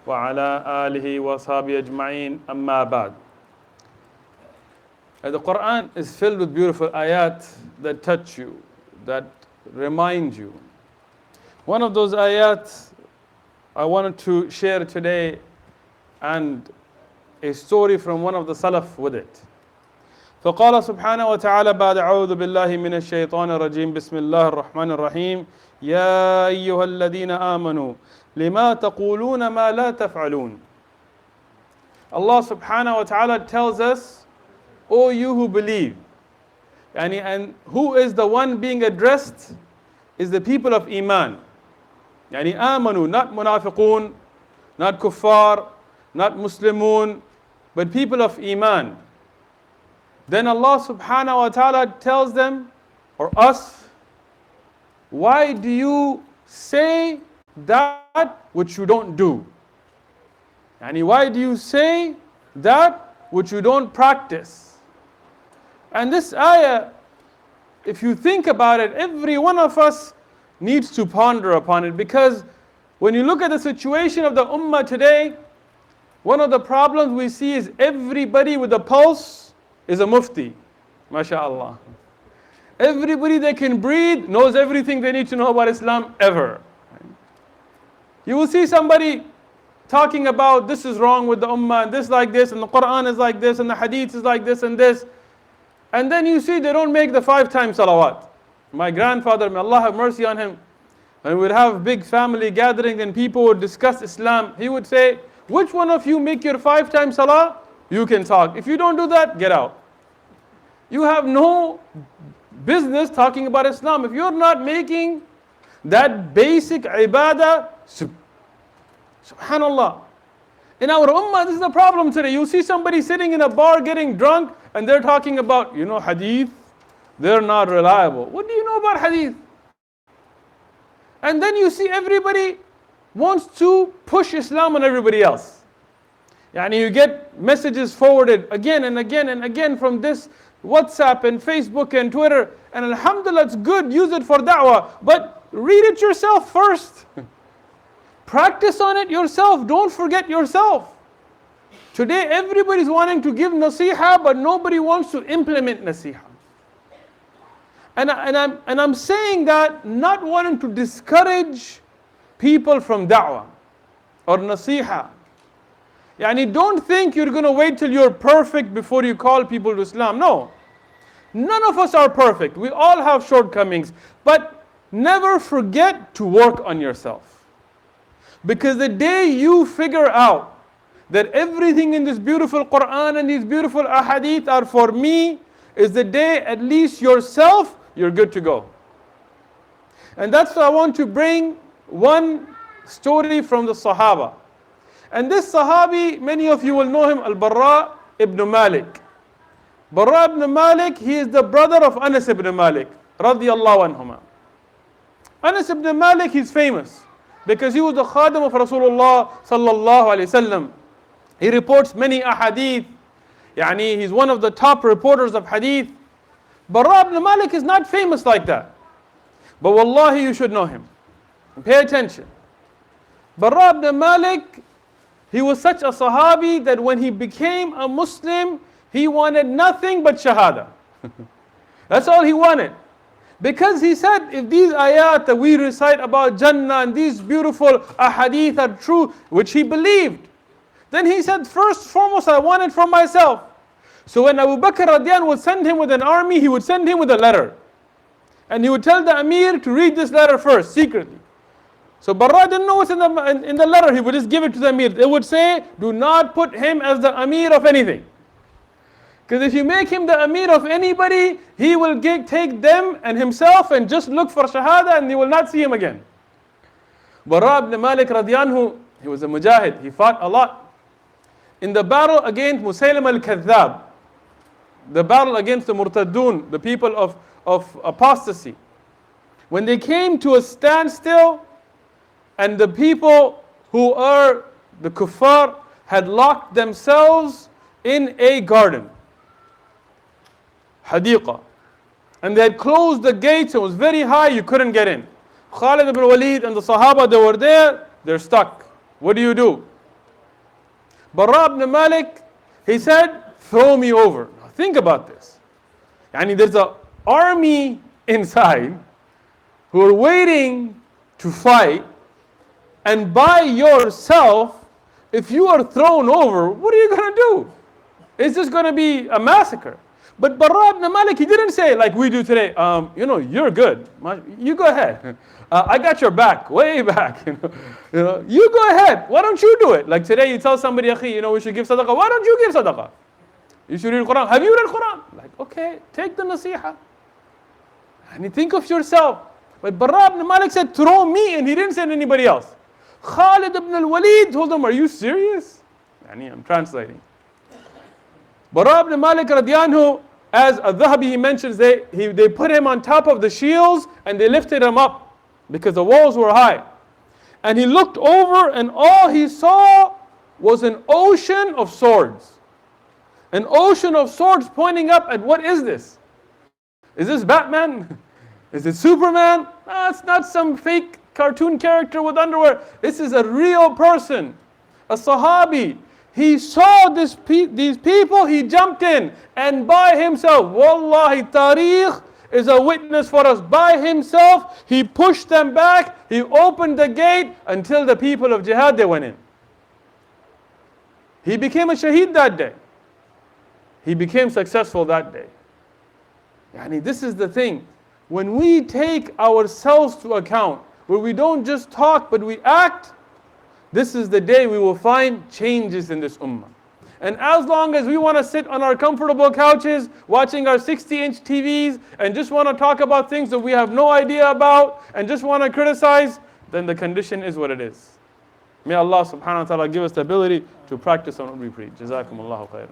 وعلى آله وصحبه أجمعين أما بعد. The Quran is filled with beautiful ayat that touch you, that remind you. One of those ayat I wanted to share today, and a story from one of the Salaf with it. فقال سبحانه وتعالى بعد أعوذ بالله من الشيطان الرجيم بسم الله الرحمن الرحيم يا أيها الذين آمنوا لما تقولون ما لا تفعلون. Allah subhanahu wa ta'ala tells us, O you who believe. And who is the one being addressed? Is the people of Iman. آمنوا, not munafiqun, not kuffar, not Muslimun, but people of Iman. Then Allah subhanahu wa ta'ala tells them, or us, why do you say that which you don't do? Why do you say that which you don't practice? And this ayah, if you think about it, every one of us needs to ponder upon it, because when you look at the situation of the ummah today, one of the problems we see is everybody with a pulse is a mufti, mashallah. Everybody that can breathe knows everything they need to know about Islam ever. You will see somebody talking about this is wrong with the ummah, and this like this, and the Quran is like this, and the hadith is like this and this. And then you see they don't make the 5 times salawat. My grandfather, may Allah have mercy on him, when we would have big family gatherings and people would discuss Islam, he would say, which one of you make your 5 times salah? You can talk. If you don't do that, get out. You have no business talking about Islam. If you're not making that basic ibadah, subhanallah. In our ummah, this is the problem today. You see somebody sitting in a bar getting drunk and they're talking about, hadith. They're not reliable. What do you know about hadith? And then you see everybody wants to push Islam on everybody else. You get messages forwarded again and again and again from this WhatsApp and Facebook and Twitter. And alhamdulillah, it's good, use it for da'wah. But read it yourself first. Practice on it yourself. Don't forget yourself. Today everybody's wanting to give nasiha, but nobody wants to implement nasiha. And I'm saying that not wanting to discourage people from da'wah or nasiha. Don't think you're going to wait till you're perfect before you call people to Islam. No. None of us are perfect. We all have shortcomings. But never forget to work on yourself. Because the day you figure out that everything in this beautiful Quran and these beautiful ahadith are for me, is the day at least yourself, you're good to go. And that's why I want to bring one story from the Sahaba. And this Sahabi, many of you will know him, Barra bin Mālik. Barra bin Mālik, he is the brother of Anas ibn Malik, radiyallahu anhuma. Anas ibn Malik, he's famous because he was the khadim of Rasulullah sallallahu alayhi wasallam. He reports many ahadith. He's one of the top reporters of hadith. Barra bin Mālik is not famous like that. But wallahi, you should know him. Pay attention. Barra bin Mālik, he was such a Sahabi that when he became a Muslim, he wanted nothing but Shahada. That's all he wanted. Because he said, if these ayat that we recite about Jannah and these beautiful ahadith are true, which he believed, then he said, first foremost, I want it for myself. So when Abu Bakr radiyan would send him with an army, he would send him with a letter. And he would tell the Amir to read this letter first, secretly. So Barra didn't know what's in the letter, he would just give it to the Amir. They would say, do not put him as the Amir of anything. Because if you make him the Amir of anybody, he will take them and himself and just look for Shahada and you will not see him again. Barra bin Mālik radiyanhu, he was a mujahid, he fought a lot. In the battle against Musaylim al-Kadhdhab, the battle against the Murtadun, the people of apostasy, when they came to a standstill, and the people who are the kuffar had locked themselves in a garden, hadiqa, and they had closed the gates. It was very high, you couldn't get in. Khalid ibn Walid and the Sahaba, they were there, they're stuck. What do you do? Barra bin Mālik, he said, throw me over. Now think about this. There's an army inside who are waiting to fight, and by yourself, if you are thrown over, what are you going to do? It's just going to be a massacre. But Barra bin Mālik, he didn't say like we do today, you're good. You go ahead. I got your back, way back. You go ahead. Why don't you do it? Like today you tell somebody, Akhi, we should give sadaqah. Why don't you give sadaqah? You should read Quran. Have you read Quran? Like, okay, take the nasiha. And you think of yourself. But Barra bin Mālik said, throw me, and he didn't send anybody else. Khalid ibn al-Walid told him, are you serious? I'm translating. Barra bin Mālik radiyanhu, as al-Dhahabi he mentions, they put him on top of the shields and they lifted him up because the walls were high. And he looked over and all he saw was an ocean of swords. An ocean of swords pointing up at what is this? Is this Batman? Is it Superman? No, it's not some fake cartoon character with underwear. This is a real person, a Sahabi. He saw these people, he jumped in, and by himself, Wallahi, Tariq is a witness for us. By himself, he pushed them back, he opened the gate until the people of jihad, they went in. He became a shaheed that day. He became successful that day. This is the thing. When we take ourselves to account, where we don't just talk but we act, this is the day we will find changes in this ummah. And as long as we want to sit on our comfortable couches, watching our 60-inch TVs, and just want to talk about things that we have no idea about, and just want to criticize, then the condition is what it is. May Allah subhanahu wa ta'ala give us the ability to practice on what we preach. Jazakumullahu khairan.